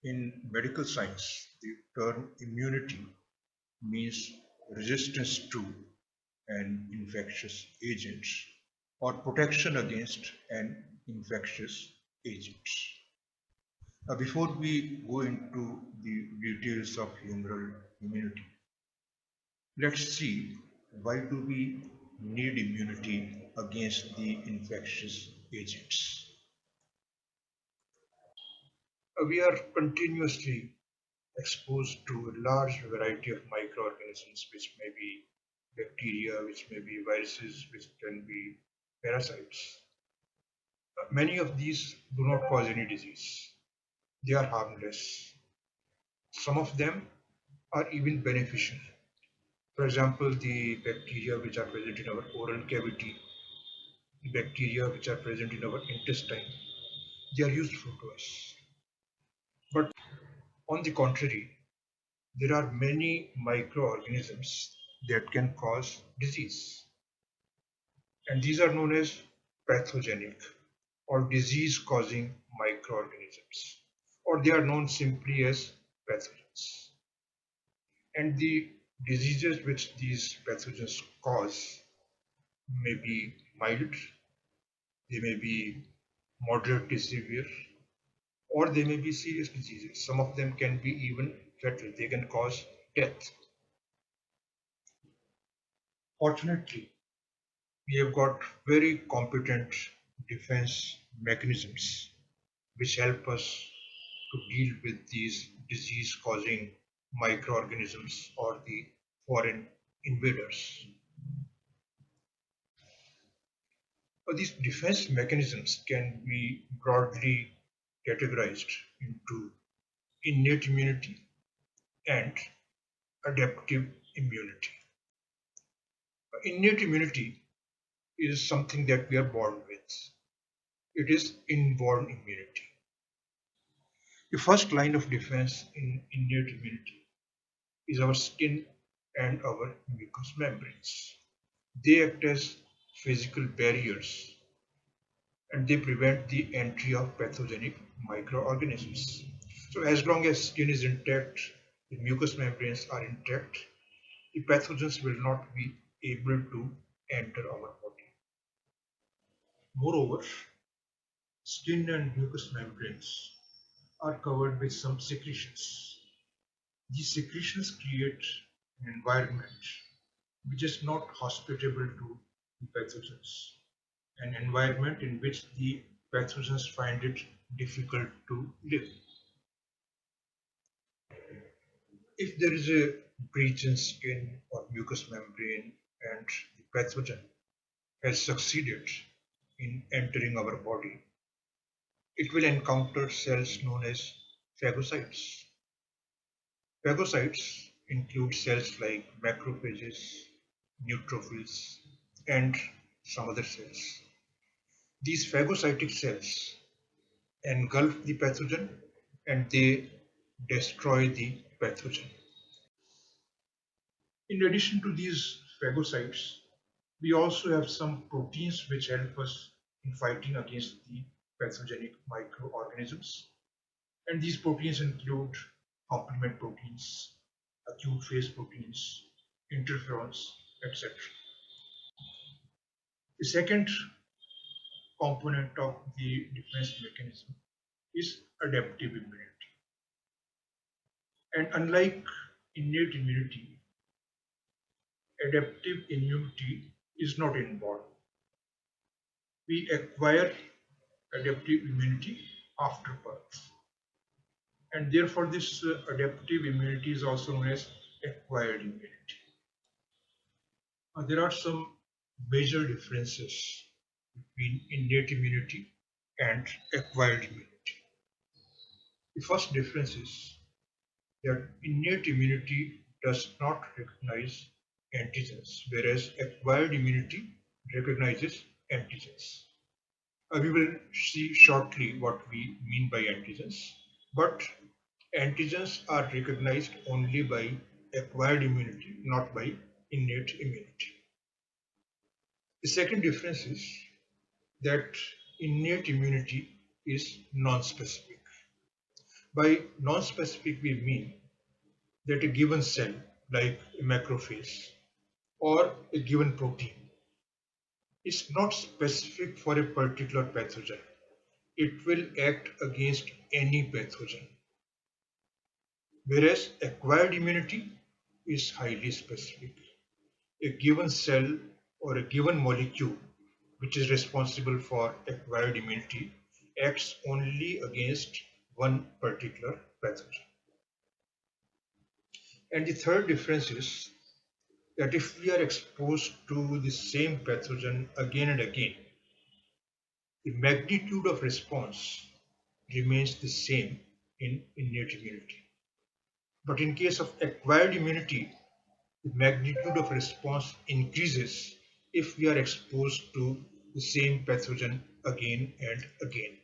In medical science, the term immunity means resistance to an infectious agent or protection against an infectious agent. Before we go into the details of humoral immunity, let's see, why do we need immunity against the infectious agents? We are continuously exposed to a large variety of microorganisms, which may be bacteria, which may be viruses, which can be parasites. Many of these do not cause any disease. They are harmless. Some of them are even beneficial. For example, the bacteria which are present in our oral cavity, the bacteria which are present in our intestine, they are useful to us. But on the contrary, there are many microorganisms that can cause disease, and these are known as pathogenic or disease causing microorganisms, or they are known simply as pathogens. And the diseases which these pathogens cause may be mild, they may be moderately severe, or they may be serious diseases. Some of them can be even fatal, they can cause death. Fortunately, we have got very competent defense mechanisms which help us to deal with these disease causing microorganisms or the foreign invaders. These defense mechanisms can be broadly categorized into innate immunity and adaptive immunity. Innate immunity is something that we are born with. It is inborn immunity. The first line of defense in innate immunity is our skin and our mucous membranes. They act as physical barriers and they prevent the entry of pathogenic microorganisms. So, as long as skin is intact, the mucous membranes are intact, the pathogens will not be able to enter our body. Moreover, skin and mucous membranes are covered with some secretions. These secretions create an environment which is not hospitable to the pathogens, an environment in which the pathogens find it difficult to live. If there is a breach in skin or mucous membrane and the pathogen has succeeded in entering our body, it will encounter cells known as phagocytes. Phagocytes include cells like macrophages, neutrophils, and some other cells. These phagocytic cells engulf the pathogen and they destroy the pathogen. In addition to these phagocytes, we also have some proteins which help us in fighting against the pathogenic microorganisms. And these proteins include complement proteins, acute phase proteins, interferons, etc. The second component of the defense mechanism is adaptive immunity. And unlike innate immunity, adaptive immunity is not inborn. We acquire adaptive immunity after birth. And therefore, this adaptive immunity is also known as acquired immunity. There are some major differences between innate immunity and acquired immunity. The first difference is that innate immunity does not recognize antigens, whereas acquired immunity recognizes antigens. We will see shortly what we mean by antigens, but antigens are recognized only by acquired immunity, not by innate immunity. The second difference is that innate immunity is non-specific, By non-specific, we mean that a given cell, like a macrophage or a given protein, is not specific for a particular pathogen. It will act against any pathogen. Whereas acquired immunity is highly specific. A given cell or a given molecule which is responsible for acquired immunity acts only against one particular pathogen. And the third difference is that if we are exposed to the same pathogen again and again, the magnitude of response remains the same in innate immunity. But in case of acquired immunity, the magnitude of response increases if we are exposed to the same pathogen again and again.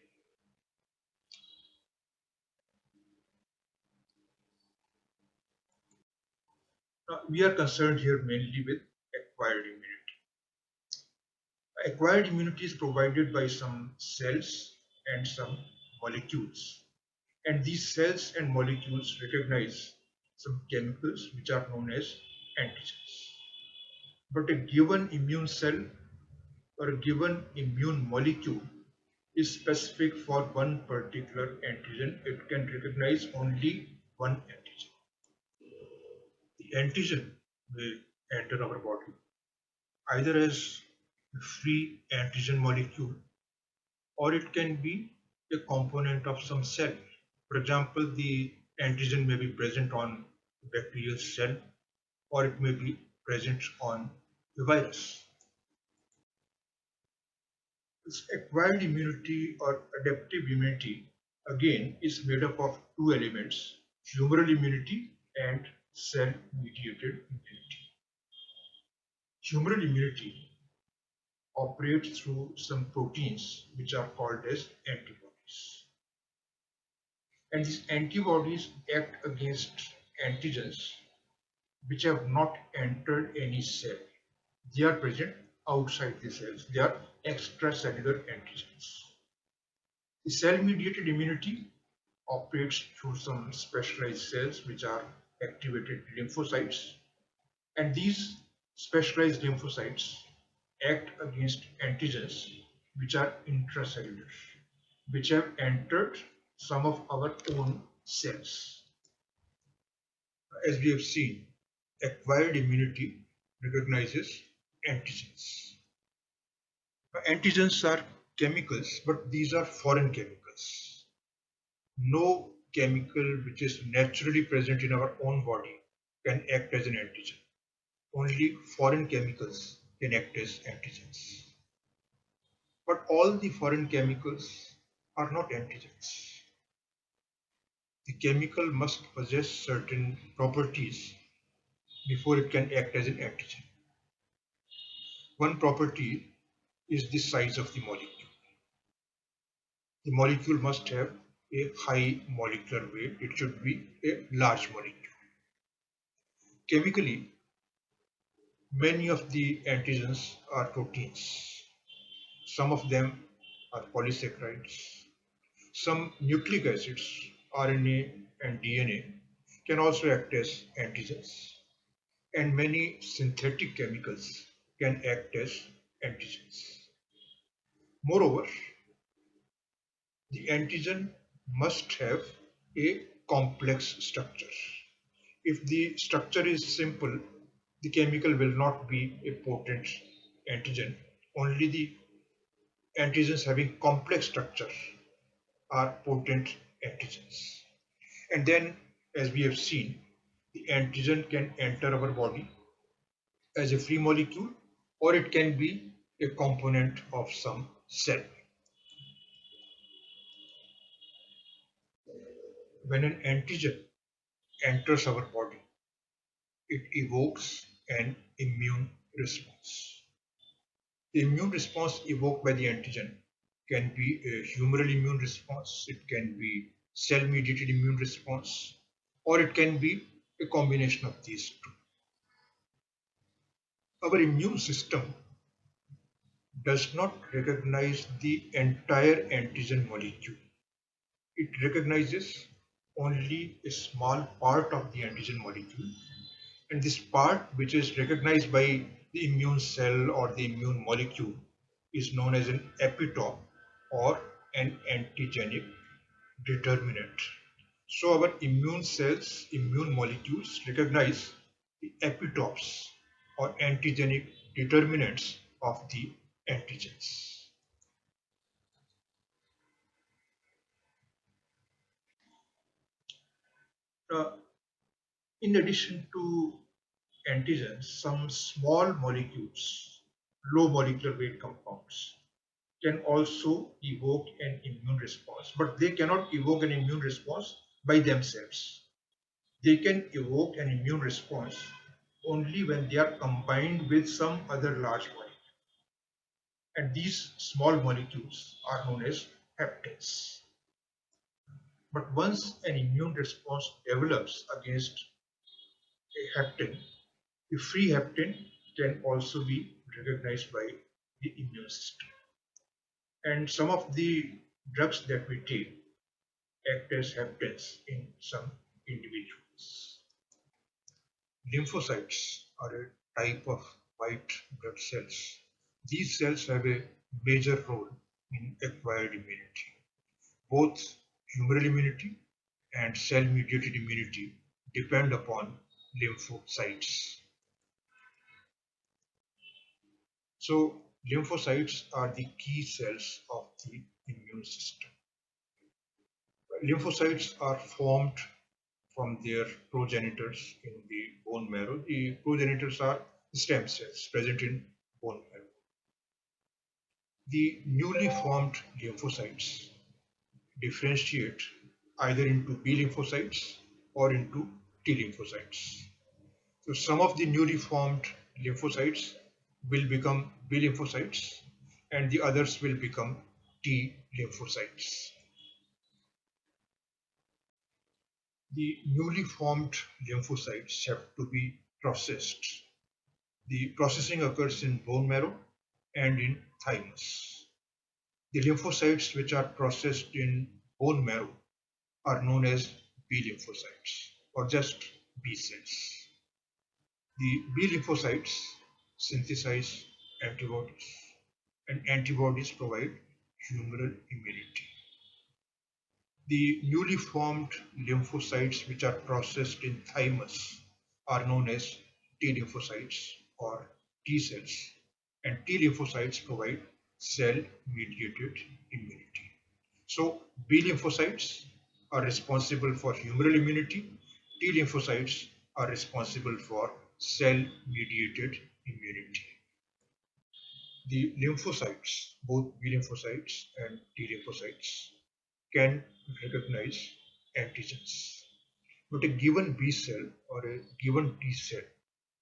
Now, we are concerned here mainly with acquired immunity. Acquired immunity is provided by some cells and some molecules. And these cells and molecules recognize some chemicals which are known as antigens. But a given immune cell or a given immune molecule is specific for one particular antigen. It can recognize only one antigen. The antigen will enter our body either as a free antigen molecule or it can be a component of some cell. For example, the antigen may be present on a bacterial cell or it may be present on a virus. This acquired immunity or adaptive immunity again is made up of two elements, humoral immunity and cell mediated immunity. Humoral immunity operates through some proteins which are called as antibodies. And these antibodies act against antigens which have not entered any cell. They are present outside the cells. They are extracellular antigens. The cell-mediated immunity operates through some specialized cells which are activated lymphocytes. And these specialized lymphocytes act against antigens which are intracellular, which have entered some of our own cells. As we have seen, acquired immunity recognizes antigens. Antigens are chemicals, but these are foreign chemicals. No chemical which is naturally present in our own body can act as an antigen. Only foreign chemicals can act as antigens. But all the foreign chemicals are not antigens. The chemical must possess certain properties before it can act as an antigen. One property is the size of the molecule. The molecule must have a high molecular weight. It should be a large molecule. Chemically, many of the antigens are proteins. Some of them are polysaccharides. Some nucleic acids, RNA and DNA, can also act as antigens. And many synthetic chemicals can act as antigens. Moreover, the antigen must have a complex structure. If the structure is simple, the chemical will not be a potent antigen. Only the antigens having complex structure are potent antigens. And then, as we have seen, the antigen can enter our body as a free molecule or it can be a component of some cell. When an antigen enters our body, it evokes an immune response. The immune response evoked by the antigen can be a humoral immune response, it can be cell mediated immune response, or it can be a combination of these two. Our immune system does not recognize the entire antigen molecule. It recognizes only a small part of the antigen molecule, and this part, which is recognized by the immune cell or the immune molecule, is known as an epitope or an antigenic determinant. So our immune cells, immune molecules recognize the epitopes or antigenic determinants of the antigens. Uh, in addition to antigens, some small molecules, low molecular weight compounds, can also evoke an immune response, but they cannot evoke an immune response by themselves. They can evoke an immune response only when they are combined with some other large molecule. And these small molecules are known as haptens. But once an immune response develops against a hapten, the free hapten can also be recognized by the immune system. And some of the drugs that we take act as haptens in some individuals. Lymphocytes are a type of white blood cells. These cells have a major role in acquired immunity. Both humoral immunity and cell-mediated immunity depend upon lymphocytes. So, lymphocytes are the key cells of the immune system. Lymphocytes are formed from their progenitors in the bone marrow. The progenitors are stem cells present in bone marrow. The newly formed lymphocytes differentiate either into B lymphocytes or into T lymphocytes. So some of the newly formed lymphocytes will become B lymphocytes and the others will become T lymphocytes. The newly formed lymphocytes have to be processed. The processing occurs in bone marrow and in thymus. The lymphocytes which are processed in bone marrow are known as B lymphocytes or just B cells. The B lymphocytes synthesize antibodies, and antibodies provide humoral immunity. The newly formed lymphocytes which are processed in thymus are known as T lymphocytes or T cells, and T lymphocytes provide cell-mediated immunity. So B lymphocytes are responsible for humoral immunity. T lymphocytes are responsible for cell-mediated immunity. The lymphocytes, both B lymphocytes and T lymphocytes, can recognize antigens. But a given B cell or a given T cell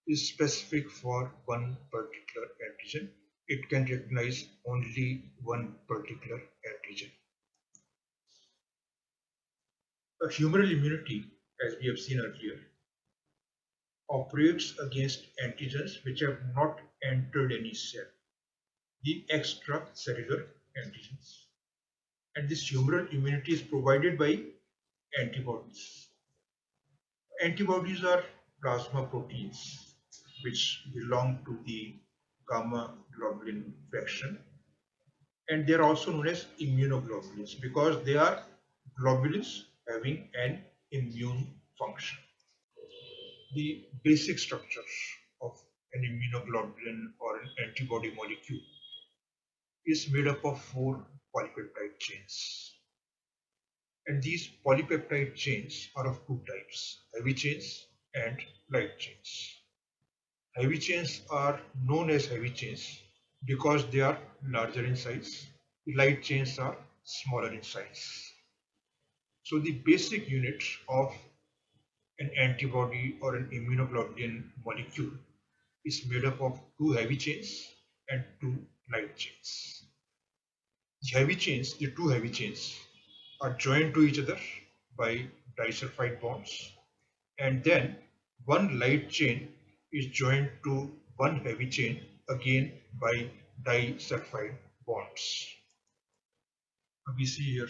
is specific for one particular antigen. It can recognize only one particular antigen. A humoral immunity, as we have seen earlier, operates against antigens which have not entered any cell, the extracellular antigens. And this humoral immunity is provided by antibodies. Antibodies are plasma proteins which belong to the gamma globulin fraction, and they are also known as immunoglobulins because they are globulins having an immune function. The basic structure of an immunoglobulin or an antibody molecule is made up of four polypeptide chains. And these polypeptide chains are of two types, heavy chains and light chains. Heavy chains are known as heavy chains because they are larger in size. Light chains are smaller in size. So the basic unit of an antibody or an immunoglobulin molecule is made up of two heavy chains and two light chains. The two heavy chains, are joined to each other by disulfide bonds, and then one light chain is joined to one heavy chain again by disulfide bonds. We see here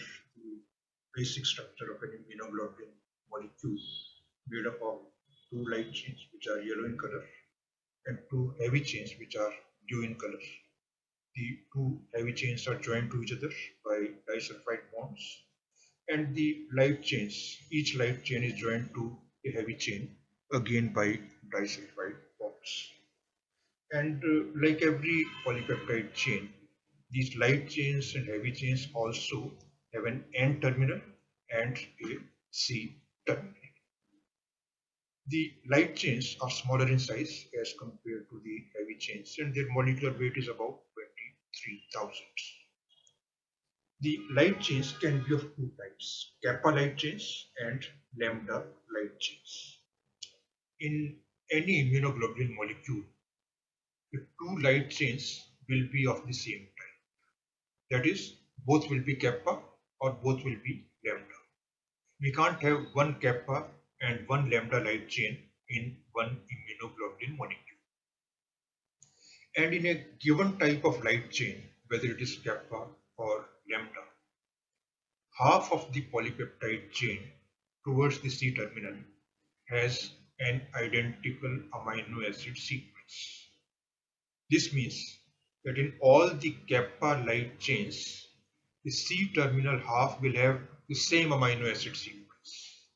basic structure of an immunoglobulin molecule made up of two light chains which are yellow in color and two heavy chains which are blue in color. The two heavy chains are joined to each other by disulfide bonds, and the light chains, each light chain is joined to a heavy chain again by disulfide bonds. And like every polypeptide chain, these light chains and heavy chains also have an N terminal and a C terminal. The light chains are smaller in size as compared to the heavy chains, and their molecular weight is about 23,000. The light chains can be of two types, kappa light chains and lambda light chains. In any immunoglobulin molecule, the two light chains will be of the same type. That is, both will be kappa or both will be lambda. We can't have one kappa and one lambda light chain in one immunoglobulin molecule. And in a given type of light chain, whether it is kappa or lambda, half of the polypeptide chain towards the C terminal has an identical amino acid sequence. This means that in all the kappa light chains, the C terminal half will have the same amino acid sequence.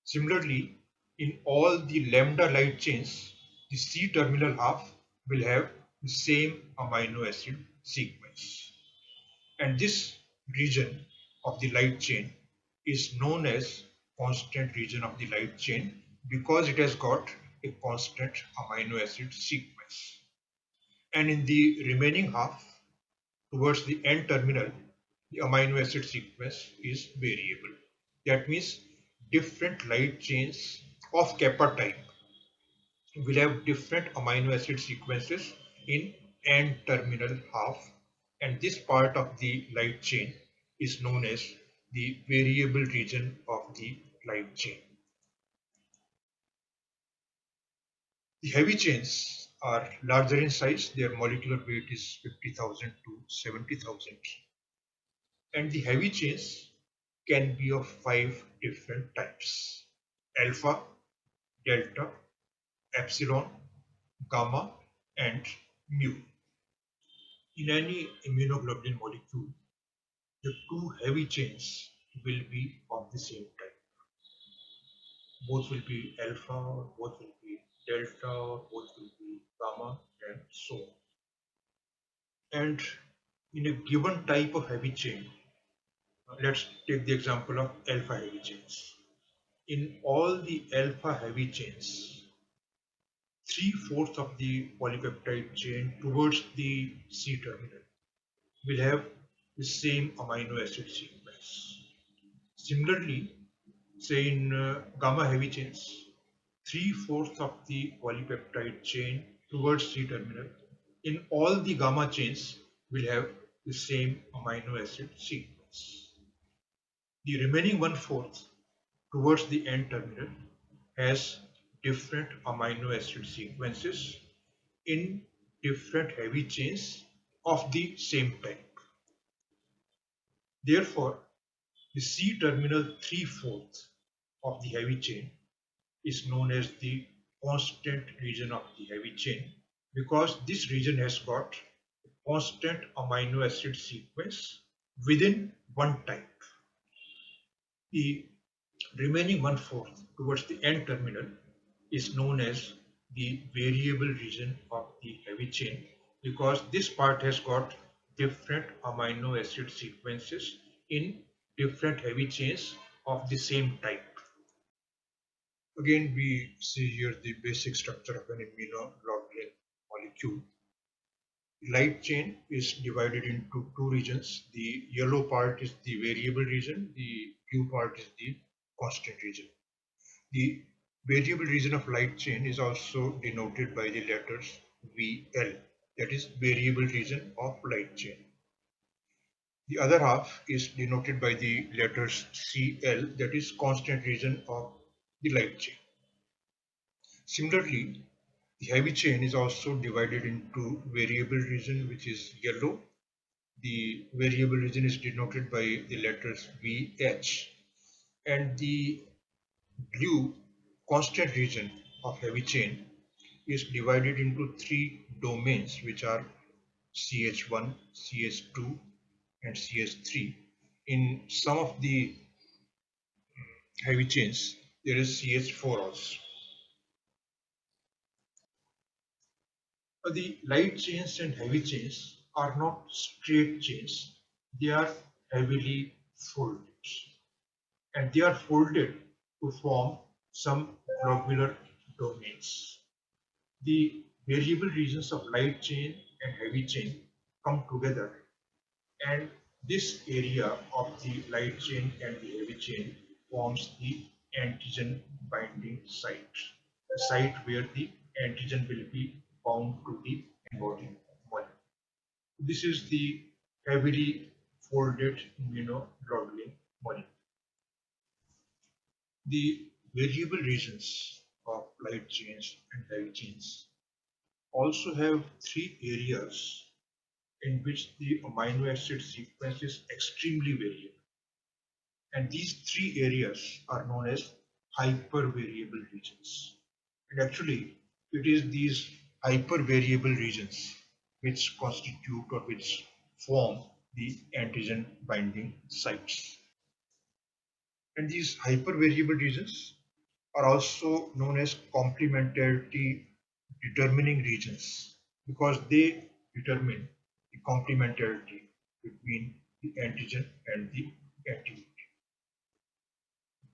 Similarly, in all the lambda light chains, the C terminal half will have the same amino acid sequence. And this region of the light chain is known as constant region of the light chain because it has got a constant amino acid sequence. And in the remaining half, towards the N terminal, the amino acid sequence is variable. That means different light chains of kappa type will have different amino acid sequences in N terminal half, and this part of the light chain is known as the variable region of the light chain. The heavy chains are larger in size, their molecular weight is 50,000 to 70,000, and the heavy chains can be of five different types: alpha, delta, epsilon, gamma, and mu. In any immunoglobulin molecule, the two heavy chains will be of the same type. Both will be alpha, both will be delta, both will be gamma, and so on. And in a given type of heavy chain, let's take the example of alpha heavy chains. In all the alpha heavy chains, three-fourths of the polypeptide chain towards the C terminal will have the same amino acid sequence. Similarly, say in gamma heavy chains, three-fourths of the polypeptide chain towards C terminal in all the gamma chains will have the same amino acid sequence. The remaining one-fourth towards the N terminal has different amino acid sequences in different heavy chains of the same type. Therefore, the C terminal three-fourths of the heavy chain is known as the constant region of the heavy chain because this region has got a constant amino acid sequence within one type. The remaining one-fourth towards the N terminal is known as the variable region of the heavy chain because this part has got different amino acid sequences in different heavy chains of the same type. Again, we see here the basic structure of an immunoglobulin molecule. Light chain is divided into two regions. The yellow part is the variable region, the blue part is the constant region. The variable region of light chain is also denoted by the letters VL, that is variable region of light chain. The other half is denoted by the letters CL, that is constant region of the light chain. Similarly, the heavy chain is also divided into variable region, which is yellow, The variable region is denoted by the letters VH, and the blue constant region of heavy chain is divided into three domains, which are CH1, CH2, and CH3. In some of the heavy chains, there is CH4 also. The light chains and heavy chains are not straight chains, they are heavily folded, and they are folded to form some globular domains. The variable regions of light chain and heavy chain come together, and this area of the light chain and the heavy chain forms the antigen binding site, the site where the antigen will be bound to the antibody molecule. This is the heavily folded immunoglobulin molecule. The variable regions of light chains and heavy chains also have three areas in which the amino acid sequence is extremely variable. And these three areas are known as hypervariable regions. And actually, it is these hypervariable regions which constitute or which form the antigen binding sites. And these hypervariable regions are also known as complementarity determining regions because they determine the complementarity between the antigen and the antibody.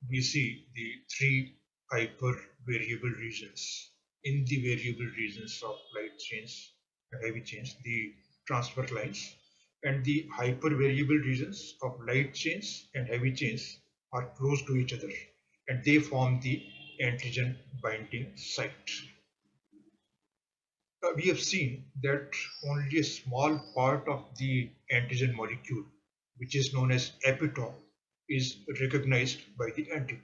We see the three hypervariable regions. In the variable regions of light chains and heavy chains, the transfer lines, and the hypervariable regions of light chains and heavy chains are close to each other, and they form the antigen binding site. We have seen that only a small part of the antigen molecule, which is known as epitope, is recognized by the antibody.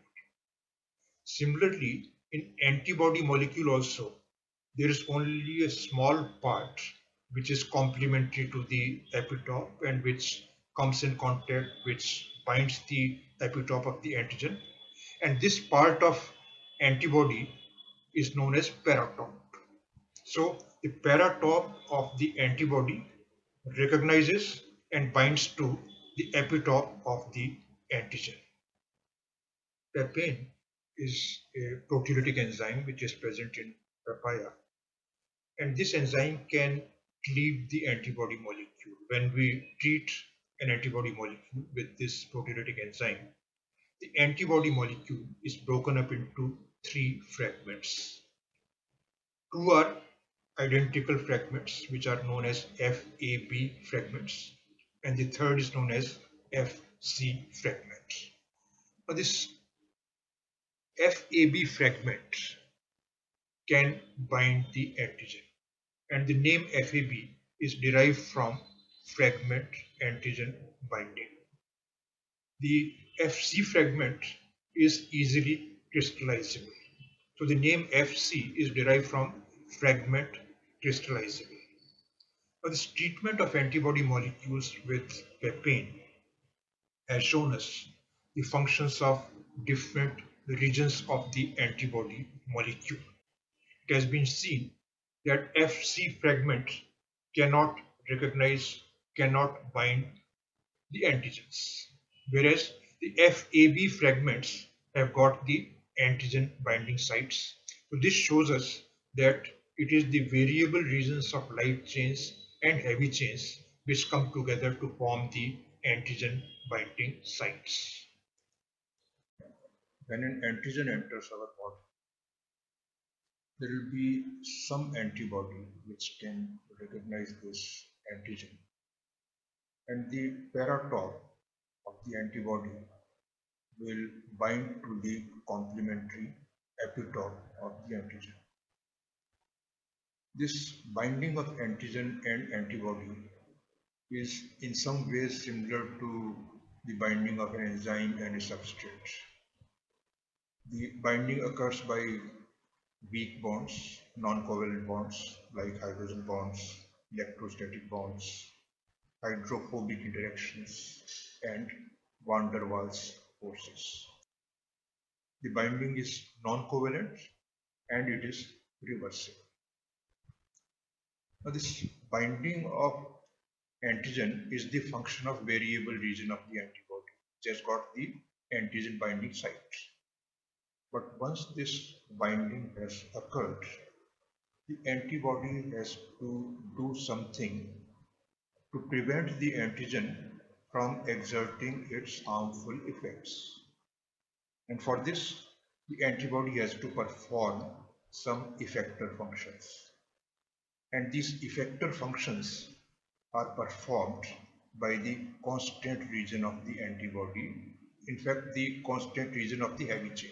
Similarly, in antibody molecule also, there is only a small part which is complementary to the epitope and which comes in contact, which binds the epitope of the antigen. And this part of antibody is known as paratope. So the paratope of the antibody recognizes and binds to the epitope of the antigen. Papain is a proteolytic enzyme which is present in papaya, and this enzyme can cleave the antibody molecule. When we treat an antibody molecule with this proteolytic enzyme, the antibody molecule is broken up into three fragments. Two are identical fragments, which are known as FAB fragments, and the third is known as FC fragment. Now, this FAB fragment can bind the antigen, and the name FAB is derived from fragment antigen binding. The FC fragment is easily crystallizable. So the name FC is derived from fragment crystallizable. Now, this treatment of antibody molecules with papain has shown us the functions of different regions of the antibody molecule. It has been seen that FC fragment cannot recognize, cannot bind the antigens, whereas the FAB fragments have got the antigen binding sites. So this shows us that it is the variable regions of light chains and heavy chains which come together to form the antigen binding sites. When an antigen enters our body, there will be some antibody which can recognize this antigen, and the paratope of the antibody will bind to the complementary epitope of the antigen. This binding of antigen and antibody is in some ways similar to the binding of an enzyme and a substrate. The binding occurs by weak bonds, non-covalent bonds like hydrogen bonds, electrostatic bonds. hydrophobic interactions, and van der Waals forces. The binding is non-covalent and it is reversible. Now, this binding of antigen is the function of variable region of the antibody, which has got the antigen binding site. But once this binding has occurred, the antibody has to do something to prevent the antigen from exerting its harmful effects. And for this, the antibody has to perform some effector functions. And these effector functions are performed by the constant region of the antibody, in fact, the constant region of the heavy chain.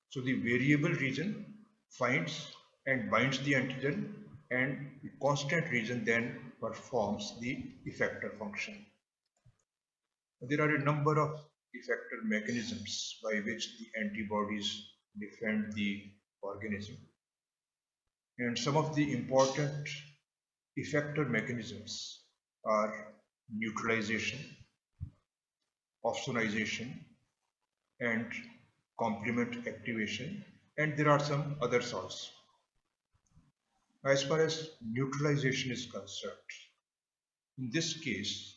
So the variable region finds and binds the antigen, and the constant region then performs the effector function. There are a number of effector mechanisms by which the antibodies defend the organism. And some of the important effector mechanisms are neutralization, opsonization, and complement activation, and there are some others also. As far as neutralization is concerned, in this case,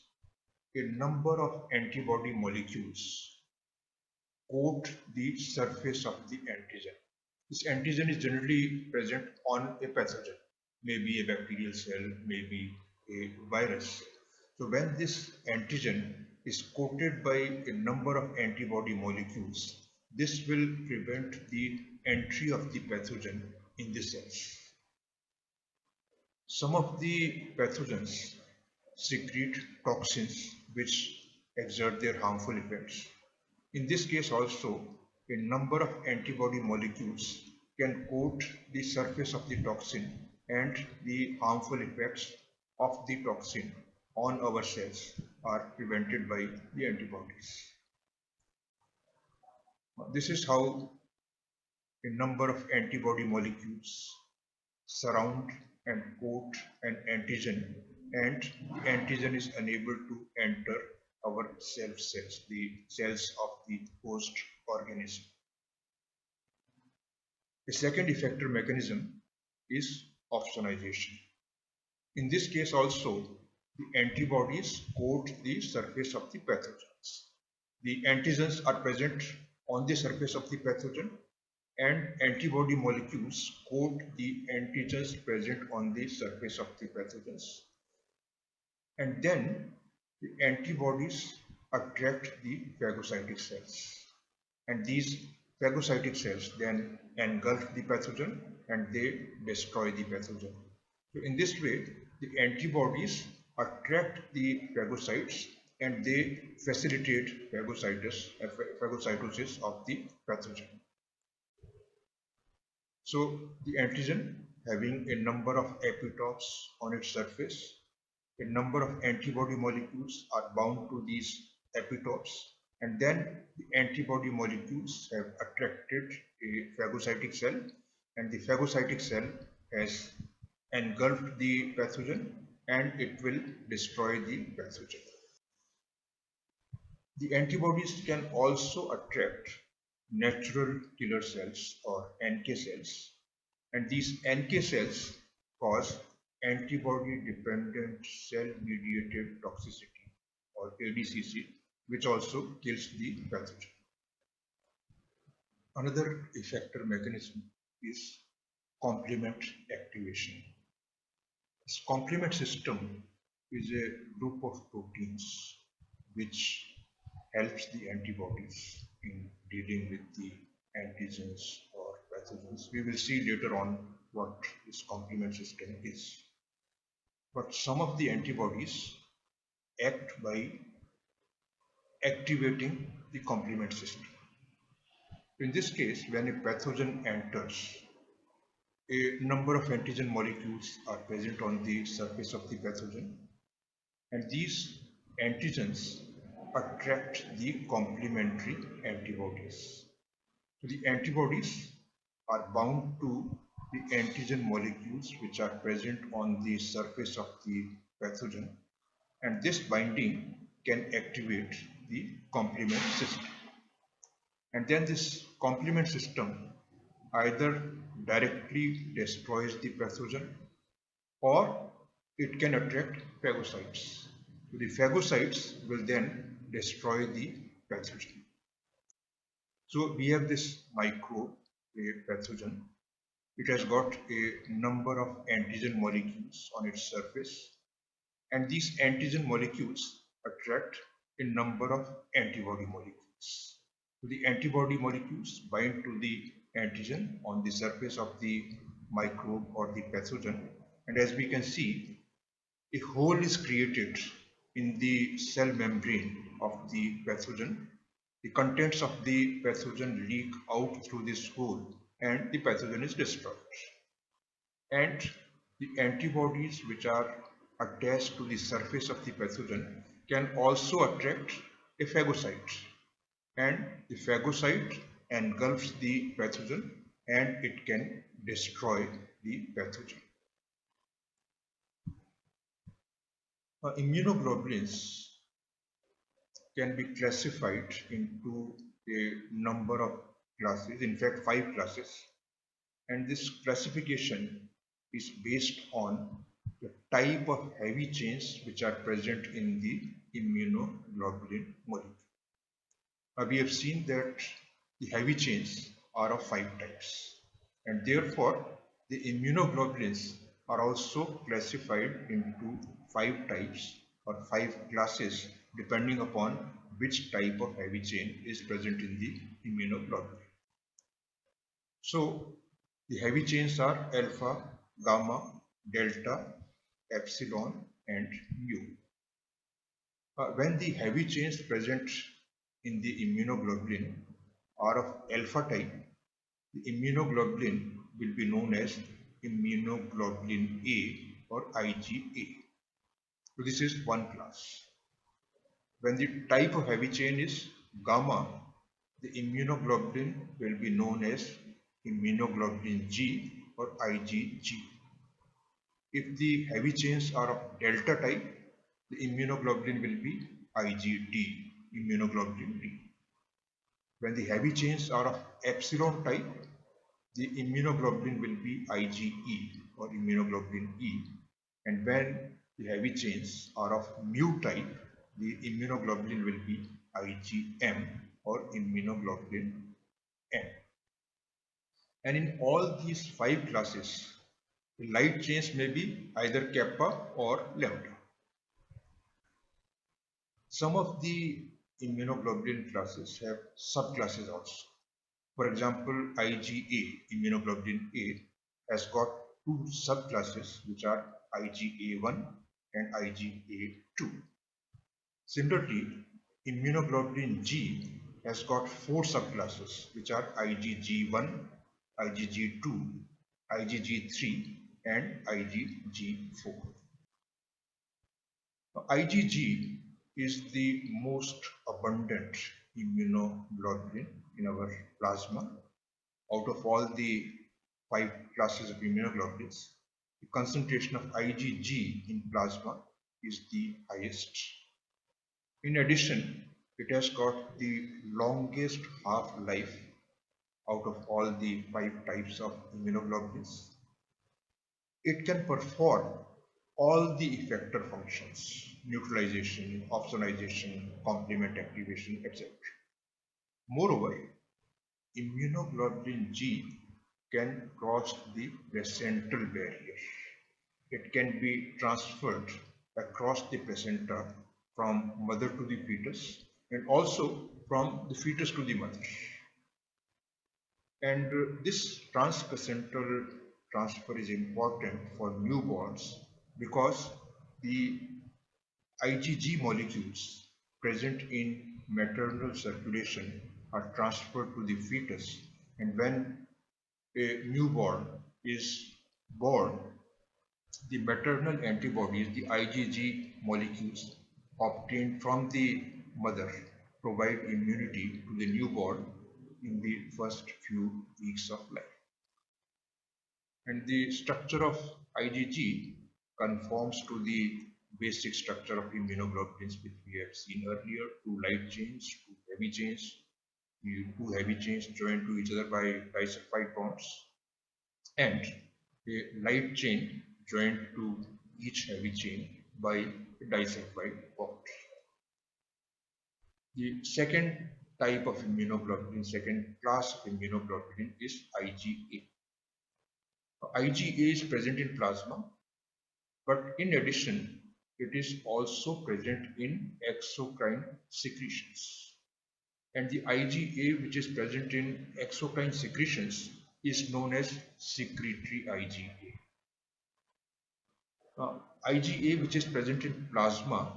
a number of antibody molecules coat the surface of the antigen. This antigen is generally present on a pathogen, maybe a bacterial cell, maybe a virus. So when this antigen is coated by a number of antibody molecules, this will prevent the entry of the pathogen in the cells. Some of the pathogens secrete toxins which exert their harmful effects. In this case also, a number of antibody molecules can coat the surface of the toxin, and the harmful effects of the toxin on our cells are prevented by the antibodies. This is how a number of antibody molecules surround and coat an antigen, and the antigen is unable to enter our cells, the cells of the host organism. The second effector mechanism is opsonization. In this case also, the antibodies coat the surface of the pathogens. The antigens are present on the surface of the pathogen, and antibody molecules coat the antigens present on the surface of the pathogens. And then the antibodies attract the phagocytic cells. And these phagocytic cells then engulf the pathogen and they destroy the pathogen. So in this way, the antibodies attract the phagocytes and they facilitate phagocytosis of the pathogen. So the antigen having a number of epitopes on its surface, a number of antibody molecules are bound to these epitopes, and then the antibody molecules have attracted a phagocytic cell, and the phagocytic cell has engulfed the pathogen and it will destroy the pathogen. The antibodies can also attract natural killer cells or NK cells, and these NK cells cause antibody dependent cell mediated toxicity or ADCC, which also kills the pathogen. Another effector mechanism is complement activation. This complement system is a group of proteins which helps the antibodies in dealing with the antigens or pathogens. We will see later on what this complement system is. But some of the antibodies act by activating the complement system. In this case, when a pathogen enters, a number of antigen molecules are present on the surface of the pathogen, and these antigens attract the complementary antibodies. So the antibodies are bound to the antigen molecules which are present on the surface of the pathogen, and this binding can activate the complement system. And then this complement system either directly destroys the pathogen or it can attract phagocytes. So the phagocytes will then destroy the pathogen. So we have this microbe, a pathogen. It has got a number of antigen molecules on its surface, and these antigen molecules attract a number of antibody molecules. So the antibody molecules bind to the antigen on the surface of the microbe or the pathogen, and as we can see, a hole is created in the cell membrane of the pathogen. The contents of the pathogen leak out through this hole and the pathogen is destroyed. And the antibodies which are attached to the surface of the pathogen can also attract a phagocyte. And the phagocyte engulfs the pathogen and it can destroy the pathogen. Immunoglobulins can be classified into a number of classes, in fact 5 classes, and this classification is based on the type of heavy chains which are present in the immunoglobulin molecule. We have seen that the heavy chains are of 5 types, and therefore the immunoglobulins are also classified into 5 types or 5 classes depending upon which type of heavy chain is present in the immunoglobulin. So the heavy chains are alpha, gamma, delta, epsilon, and mu. When the heavy chains present in the immunoglobulin are of alpha type, the immunoglobulin will be known as immunoglobulin A or IgA. So this is one class. When the type of heavy chain is gamma, the immunoglobulin will be known as immunoglobulin G or IgG. If the heavy chains are of delta type, the immunoglobulin will be IgD, immunoglobulin D. When the heavy chains are of epsilon type, the immunoglobulin will be IgE or immunoglobulin E. And when the heavy chains are of mu type, the immunoglobulin will be IgM or immunoglobulin M. And in all these 5 classes, the light chains may be either kappa or lambda. Some of the immunoglobulin classes have subclasses also. For example, IgA, immunoglobulin A, has got 2 subclasses which are IgA1 and IgA2. Similarly, immunoglobulin G has got 4 subclasses which are IgG1, IgG2, IgG3 and IgG4. IgG is the most abundant immunoglobulin in our plasma. Out of all the 5 classes of immunoglobulins, the concentration of IgG in plasma is the highest. In addition, it has got the longest half-life out of all the 5 types of immunoglobulins. It can perform all the effector functions: neutralization, opsonization, complement activation, etc. Moreover, immunoglobulin G can cross the placental barrier. It can be transferred across the placenta from mother to the fetus and also from the fetus to the mother. And this transplacental transfer is important for newborns because the IgG molecules present in maternal circulation are transferred to the fetus, and when a newborn is born, the maternal antibodies, the IgG molecules obtained from the mother, provide immunity to the newborn in the first few weeks of life. And the structure of IgG conforms to the basic structure of immunoglobulins which we have seen earlier: two light chains, two heavy chains, two heavy chains joined to each other by disulfide bonds, and a light chain joined to each heavy chain by a disulfide bond. The second type of immunoglobulin, second class of immunoglobulin is IgA. IgA is present in plasma, but in addition, it is also present in exocrine secretions. And the IgA which is present in exocrine secretions is known as secretory IgA. IgA which is present in plasma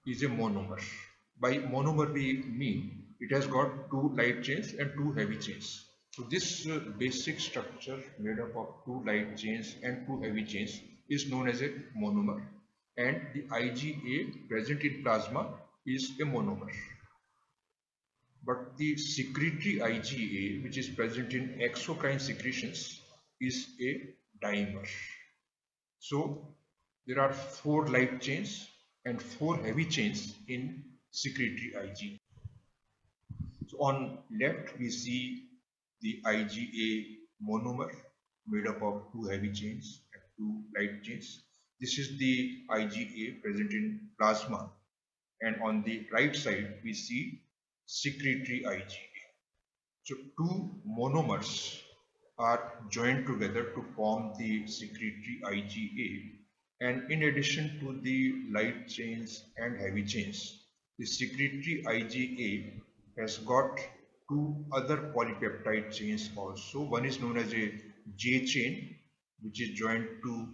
is a monomer. By monomer we mean it has got two light chains and two heavy chains. So this basic structure made up of two light chains and two heavy chains is known as a monomer, and the IgA present in plasma is a monomer. But the secretory IgA which is present in exocrine secretions is a dimer. So there are four light chains and four heavy chains in secretory IgA. So on left we see the IgA monomer made up of two heavy chains and two light chains. This is the IgA present in plasma, and on the right side we see secretory IgA. So two monomers are joined together to form the secretory IgA, and in addition to the light chains and heavy chains, the secretory IgA has got two other polypeptide chains also. One is known as a J chain, which is joined to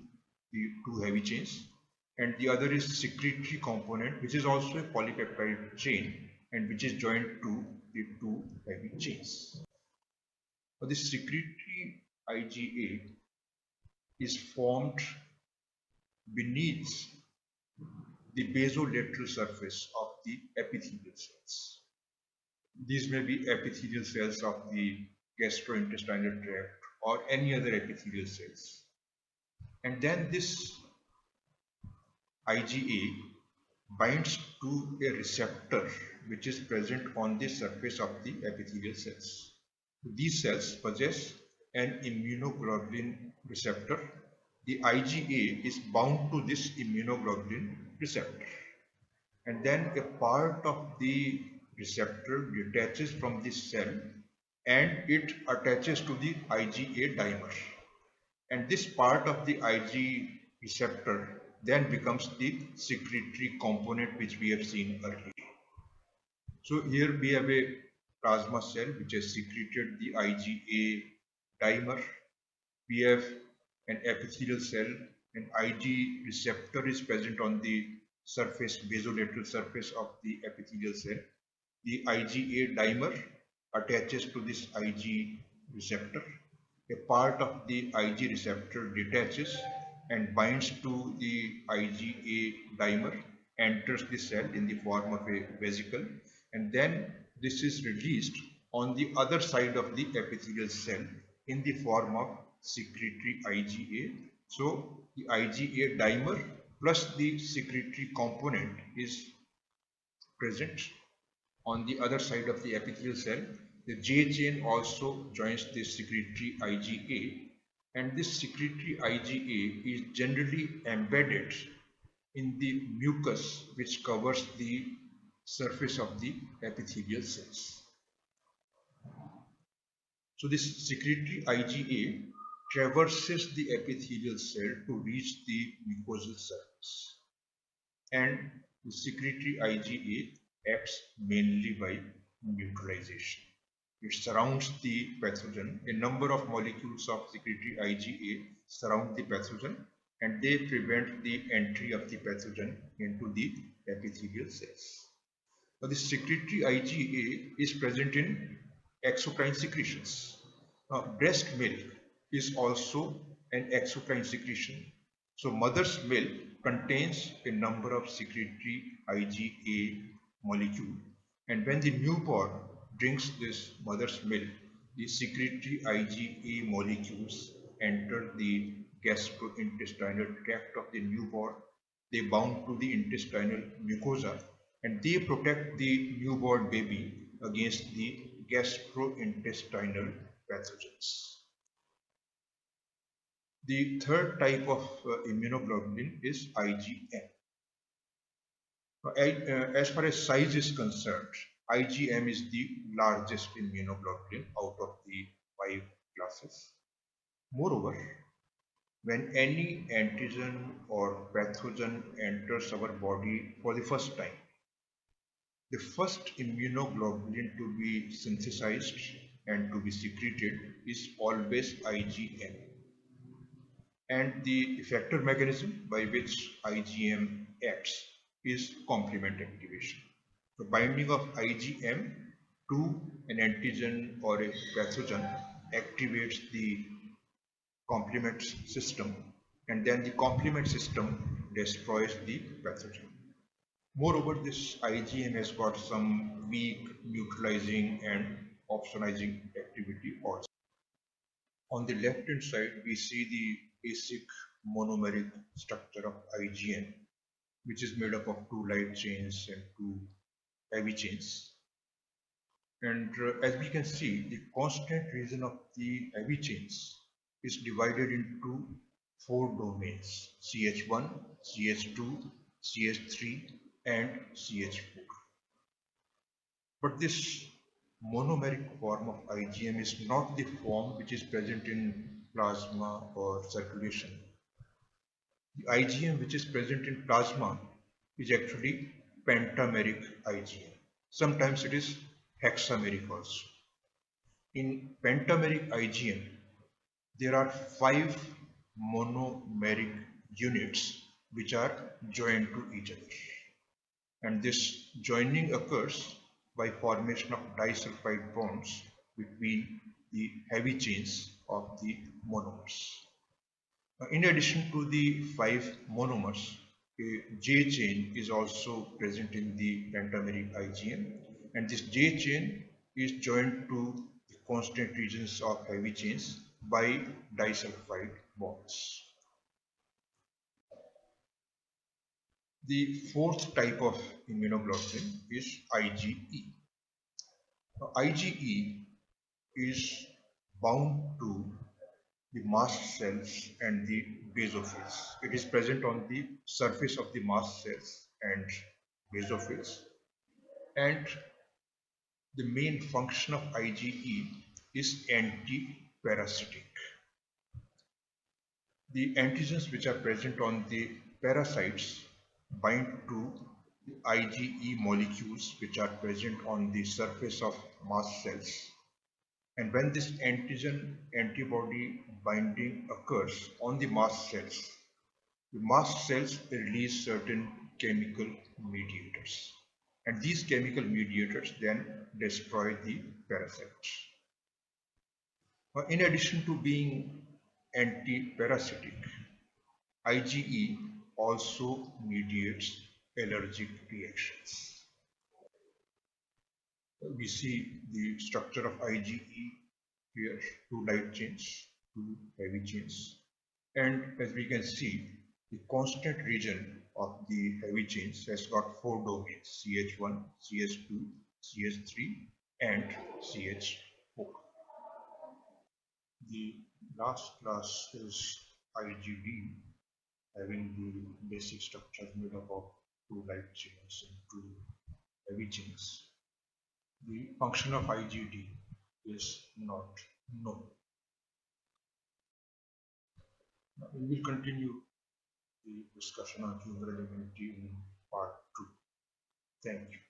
the two heavy chains, and the other is secretory component, which is also a polypeptide chain and which is joined to the two heavy chains. Now, this secretory IgA is formed beneath the basolateral surface of the epithelial cells. These may be epithelial cells of the gastrointestinal tract or any other epithelial cells. And then this IgA binds to a receptor which is present on the surface of the epithelial cells. These cells possess an immunoglobulin receptor. The IgA is bound to this immunoglobulin receptor, and then a part of the receptor detaches from this cell and it attaches to the IgA dimer, and this part of the Ig receptor then becomes the secretory component which we have seen earlier. So here we have a plasma cell which has secreted the IgA dimer. We have an epithelial cell, an Ig receptor is present on the surface, basolateral surface of the epithelial cell. The IgA dimer attaches to this Ig receptor. A part of the Ig receptor detaches and binds to the IgA dimer, enters the cell in the form of a vesicle, and then this is released on the other side of the epithelial cell in the form of secretory IgA. So the IgA dimer plus the secretory component is present on the other side of the epithelial cell. The J chain also joins the secretory IgA, and this secretory IgA is generally embedded in the mucus which covers the surface of the epithelial cells. So this secretory IgA traverses the epithelial cell to reach the mucosal surface, and the secretory IgA acts mainly by neutralization. It surrounds the pathogen. A number of molecules of secretory IgA surround the pathogen, and they prevent the entry of the pathogen into the epithelial cells. Now, the secretory IgA is present in exocrine secretions. Now, breast milk is also an exocrine secretion. So, mother's milk contains a number of secretory IgA molecule, and when the newborn drinks this mother's milk, the secretory IgA molecules enter the gastrointestinal tract of the newborn They bound to the intestinal mucosa and they protect the newborn baby against the gastrointestinal pathogens. The third type of immunoglobulin is IgM. As far as size is concerned, IgM is the largest immunoglobulin out of the five classes. Moreover, when any antigen or pathogen enters our body for the first time, the first immunoglobulin to be synthesized and to be secreted is always IgM. And the effector mechanism by which IgM acts is complement activation. The binding of IgM to an antigen or a pathogen activates the complement system, and then the complement system destroys the pathogen. Moreover, this IgM has got some weak neutralizing and opsonizing activity also. On the left hand side, we see the basic monomeric structure of IgM, which is made up of two light chains and two heavy chains. And as we can see, the constant region of the heavy chains is divided into four domains: CH1, CH2, CH3, and CH4. But this monomeric form of IgM is not the form which is present in plasma or circulation. The IgM which is present in plasma is actually pentameric IgM. Sometimes it is hexameric also. In pentameric IgM, there are five monomeric units which are joined to each other. And this joining occurs by formation of disulfide bonds between the heavy chains of the monomers. In addition to the five monomers, a J chain is also present in the pentameric IgM, and this J chain is joined to the constant regions of heavy chains by disulfide bonds. The fourth type of immunoglobulin is IgE. Now, IgE is bound to the mast cells and the basophils. It is present on the surface of the mast cells and basophils. And the main function of IgE is anti-parasitic. The antigens which are present on the parasites bind to the IgE molecules which are present on the surface of mast cells. And when this antigen antibody binding occurs on the mast cells release certain chemical mediators. And these chemical mediators then destroy the parasites. In addition to being anti-parasitic, IgE also mediates allergic reactions. We see the structure of IgE here, two light chains, two heavy chains. And as we can see, the constant region of the heavy chains has got four domains: CH1, CH2, CH3, and CH4. The last class is IgD, having the basic structure made up of two light chains and two heavy chains. The function of IgD is not known. Now we will continue the discussion on humoral immunity in part 2. Thank you.